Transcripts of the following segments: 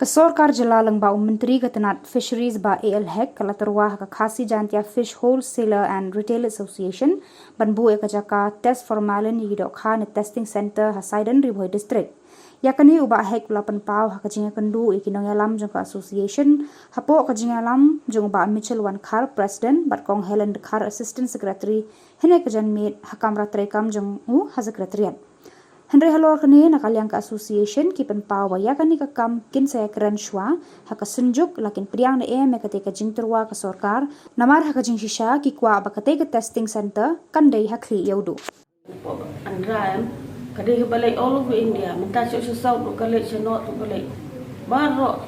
Kesorkar Jalalang ba Menteri Ketenat Fisheries ba AL Hek kala terwah ka khasi jantia Fish Wholesaler and Retail Association banbu e kajaka test formalin yidok khan testing center Hasaidan Ribhoi district. Yakani uba Hek lapan pau hakajinga kendu ikinong yalam jong association hapo kajinga lam jong ba Mitchell Wan Khar president bat kong Helen Khar assistant secretary hene kajan mit hakam ratrekam jong secretariat. Henry halor kini nakaliang ke association kipen pawa ya kani ke kam kin saya keren shwa haka sunjuk lakin priang ne me ketika jing terwa ke sorkar namar haka jing shisha ki kwa ba ketika testing center kan dei hakli yaudu Andra kadai ke balai all over India minta susah untuk kalai senok tu kalai baru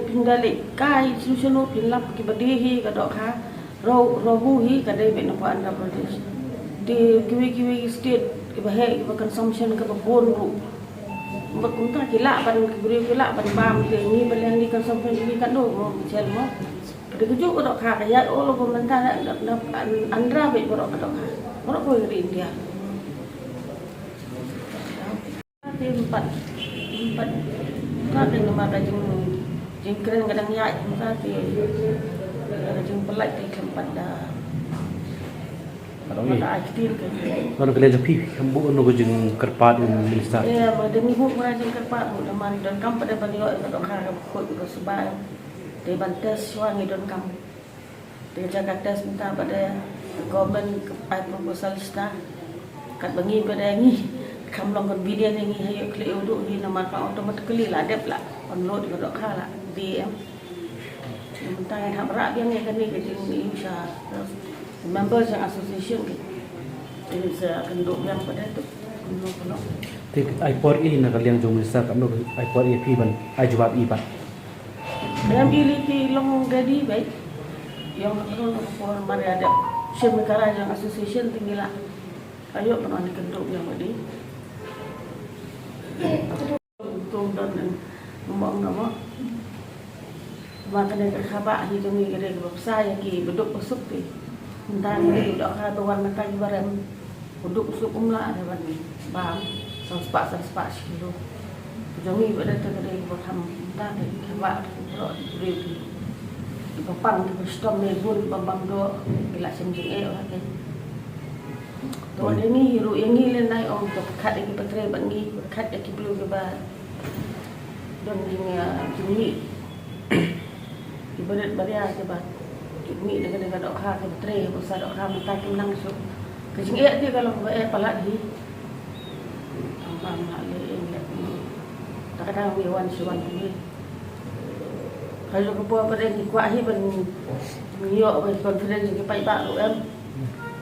pindalai kai susah pinlap ki badihi kadok ha rohuhi kadai be nampak Andhra Pradesh di kiwi state bahaya consumption ke boru berkunta kilak ban kibri kilak ban bam ke ni belian di consumption ni kan do mo sel mo de kujuk ko dok kha ya all of mentara Andhra be borok dok kha borok ko di India empat kan dengan mata jing keren kadang ya masa ti jing pelai ti tempat dah Kalau kita jadi kamu nak jeng kerpat minister. Ya, demi huk merasa kerpat, mudah mari dan kam pada balik itu dokar kod itu sebab di bantes suami dan kam. Dia jaga tes minta pada government proposal sta kat bengi pada ni kam long video ni hayo klik uduk ni nama ka automatically lah dep lah download ke dokar lah DM. Minta yang hak rak yang kan ni ke insya members yang association ini saya akan duduk yang pada itu penuh. Tapi iPod ini nak kalian jom minister kamu iPod ini piban, jawab iban. Dalam iliti long gadi baik, yang kalau for mari ada semekara yang association tinggi lah. Ayo pernah dikenduk yang tadi. Untung dan ngomong nama. Makanya terkhabar hitung ni kerja besar yang ki beduk besuk ti. Entah ni dah kata tuan mentah ibaran uduk usuk umlah ada ban bam sepak kilo. Jangi pada terkadang berham entah ni khabar berok di papang di stom ni pun babang do bila semjing lagi. Tuan ini hiru yang ni lenai om kat lagi petre bangi kat lagi belum ke ba don ni ibarat baria ke ba ni dengan dok kha ke tre besar dok kha minta kimlang su kecing dia kalau palat di ampang hale ini tak ada wiwan suan ni kalau ke buat pada ni kuat hi ben niok ke conference ke pai ba em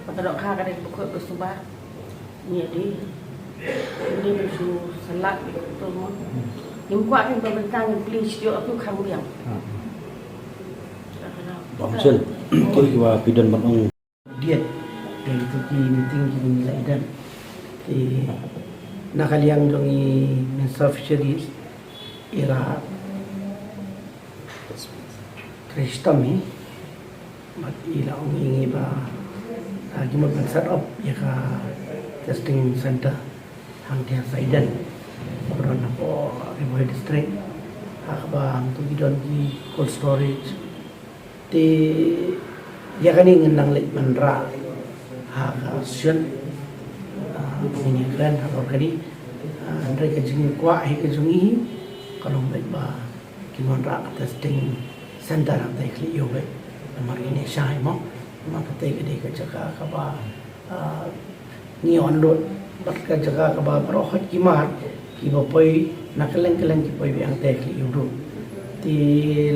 pada dok kha ka dek pokok bersubah ni ini su salat tu mo yang kuat kan pemerintah yang please yo aku khang biang Official, kau kira pidan bangun. Dia dari tu ki meeting ki nilai dan nakaliang dongi Minister of Fisheries era Kristami mat ila ongi ba lagi mo set up ya ka testing center hang dia Saidan orang apa Ribhoi district akba tu bidon di cold storage ti ya kani ngendang lek mandra ha sion ini kan atau kali andre ke jing kwa he ke jungi kalau baik ba ki mandra testing center ang kli yo baik mar ini syai mo ma kate ke de ke jaga ka ba ni on dot bat ka jaga ka ba pro hot ki mar ki ba poi nakaleng ki poi bi ang te kli yo do ti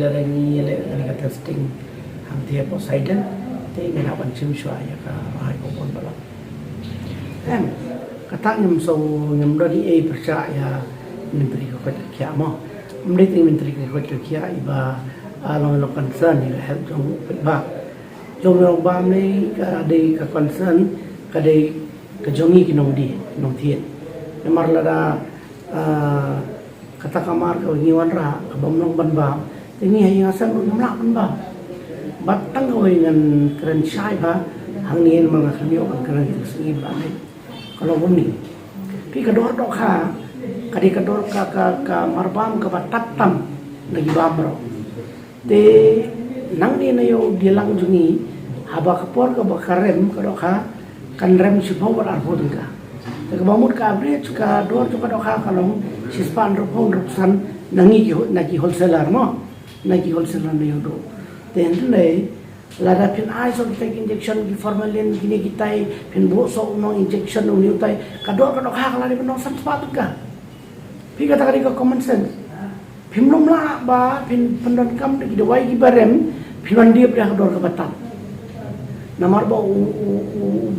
larangi le ka testing hang dia Poseidon ti ngena ban chim shwa ya ka ai ko pon bala em kata nyum so nyum dari percaya menteri ko kya mo menteri ko kya iba along lo concern ya help jong ba jong ba ni ka de ka concern ka de ka jongi ki nong di nong thien namar la da kata kamar ko ngiwan ra ka bom nong ban ba tingi hay ngasan nong lak ban ba batang ko dengan keren syai ba hang ni mga kamyo ang keren sigi ba kalau buni pi kador dok ha kadi kador ka marbam ka batatam nagibamro. Te nang ni na yo dilang jungi haba kapor ka bakarem ka dokha kan rem sipaw bar arpo ka. Te bamut ka average ka dor ka dokha kalong sispan rupan nangi nagi wholesaler mo nagi wholesaler na yo do. Te ndle lada pin eyes on take injection di formalin gini gitai pin bo so no injection no new tai ka dor ka dokha kala ni no san sepatu ka. Pi kata kali ka common sense. Pin nom la ba pin pendon kam di dawai gi barem pin dia dah dor ka batam. Namar ba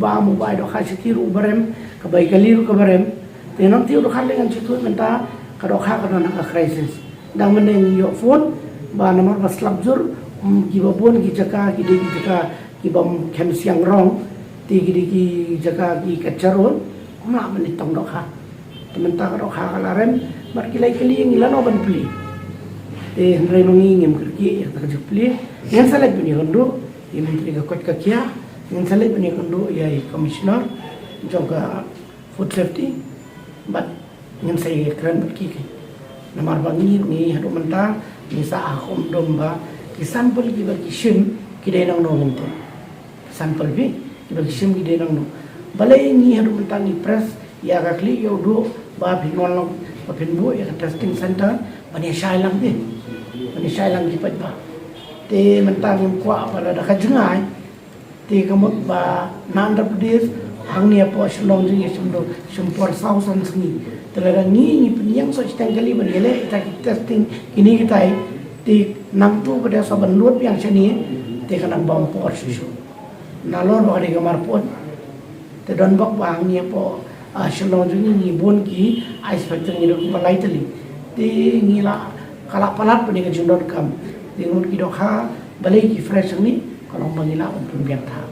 ba mo ba do kha sikiru barem ka bai kaliru ka barem te non tiu do kha lengan situ menta ka do kha ka na ka crisis dang menen yo phone ba namar ba slabjur gi babon gi jaka gi de gi jaka gi bam khem siang rong ti gi jaka gi kacharol kuma meni tong do kha te menta ka do kha ka larem bar kilai kali ngi lano ban pli te hendrai nongi ngem kerki ya ta jupli yang salai bini kondo ya menteri ka kot ka kia yang salai bini kondo ya commissioner juga food safety but yang saya keren berki namar bangi ni hadu menta ni sa akom domba ki sampel ki bagi shim ki de nang no mente sampel bi ki bagi shim ki de nang no balai ni hadu menta ni press ya ka kli yo do ba bi non long ba pin bu ya testing center bani shai lang bi bani shai lang ki pat ba te menta ngem kwa pada da ka jengai te kamot ba Andhra Pradesh hang ni apa shlong jing sumdo sumpor sausan sengi talaga ni penyang so stang kali berele kita testing ini kita ti nang tu pada saban lut yang seni te kanang bom por susu nalor ba de gamar pon te don bak bang ni apa shlong jing ni bon ki ice factor ni ko balai tali ti ngila kala palat pun dengan jundon kam dengan ki dokha balai ki fresh ni kalau mangila untuk biang tha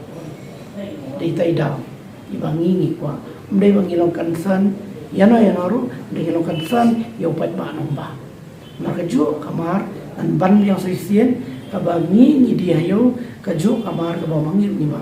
dei tai daw ibangi ni kwa mdai bangi long concern yano ru de long concern yo pat ba nong ba maka ju kamar an ban yang sisien ka bangi ni dia yo ka ju kamar ka ba mangi ni ba